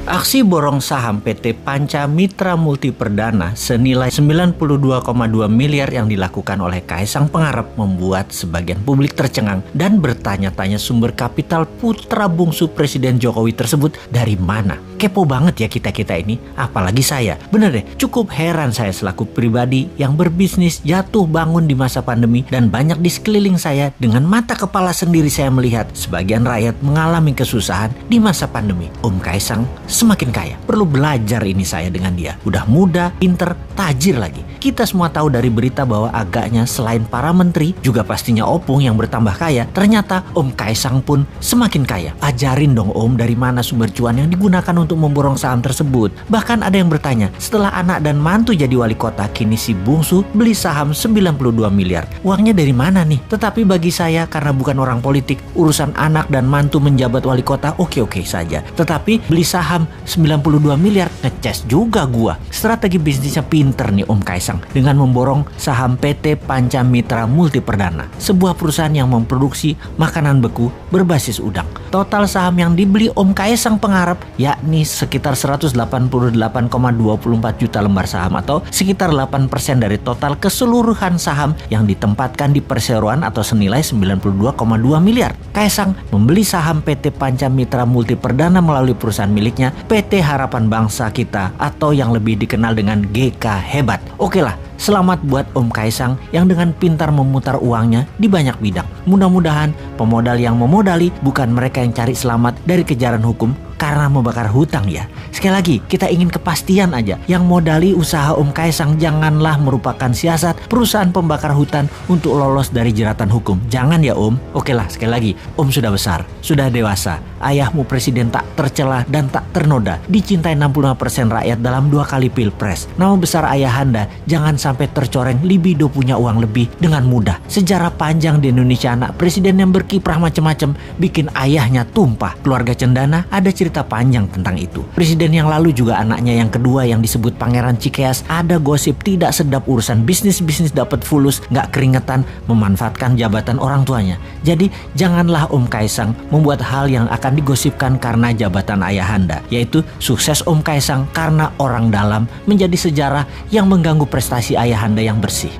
Aksi borong saham PT Panca Mitra Multi Perdana senilai 92,2 miliar yang dilakukan oleh Kaisang Pangarep membuat sebagian publik tercengang dan bertanya-tanya sumber kapital putra bungsu Presiden Jokowi tersebut dari mana. Kepo banget ya kita-kita ini, apalagi saya. Bener deh, cukup heran saya selaku pribadi yang berbisnis jatuh bangun di masa pandemi dan banyak di sekeliling saya dengan mata kepala sendiri saya melihat sebagian rakyat mengalami kesusahan di masa pandemi. Om Kaisang semakin kaya. Perlu belajar ini saya dengan dia. Udah muda, pinter, tajir lagi. Kita semua tahu dari berita bahwa agaknya selain para menteri, juga pastinya opung yang bertambah kaya. Ternyata Om Kaisang pun semakin kaya. Ajarin dong Om dari mana sumber cuan yang digunakan untuk memborong saham tersebut. Bahkan ada yang bertanya, setelah anak dan mantu jadi wali kota, kini si bungsu beli saham 92 miliar. Uangnya dari mana nih? Tetapi bagi saya, karena bukan orang politik, urusan anak dan mantu menjabat wali kota oke-oke saja. Tetapi beli saham 92 miliar ngeces juga gua. Strategi bisnisnya pinter nih Om Kaisang dengan memborong saham PT Panca Mitra Multi Perdana, sebuah perusahaan yang memproduksi makanan beku berbasis udang. Total saham yang dibeli Om Kaisang Pangarep yakni sekitar 188,24 juta lembar saham atau sekitar 8% dari total keseluruhan saham yang ditempatkan di perseroan atau senilai 92,2 miliar. Kaisang membeli saham PT Panca Mitra Multi Perdana melalui perusahaan miliknya PT Harapan Bangsa Kita atau yang lebih dikenal dengan GK Hebat. Oke lah, selamat buat Om Kaisang yang dengan pintar memutar uangnya di banyak bidang. Mudah-mudahan pemodal yang memodali bukan mereka yang cari selamat dari kejaran hukum karena membakar hutang ya. Sekali lagi, kita ingin kepastian aja. Yang modali usaha Om Kaisang janganlah merupakan siasat perusahaan pembakar hutan untuk lolos dari jeratan hukum. Jangan ya Om. Oke lah, sekali lagi, Om sudah besar, sudah dewasa. Ayahmu presiden tak tercela dan tak ternoda. Dicintai 65% rakyat dalam 2 kali pilpres. Nama besar ayahanda jangan sampai tercoreng libido punya uang lebih dengan mudah. Sejarah panjang di Indonesia anak presiden yang berkiprah macam-macam bikin ayahnya tumpah. Keluarga Cendana ada cerita panjang tentang itu. Presiden yang lalu juga anaknya yang kedua yang disebut Pangeran Cikeas ada gosip tidak sedap urusan bisnis dapat fulus, gak keringetan memanfaatkan jabatan orang tuanya. Jadi janganlah Om Kaisang membuat hal yang akan digosipkan karena jabatan ayahanda, yaitu sukses Om Kaisang karena orang dalam menjadi sejarah yang mengganggu prestasi ayahanda yang bersih.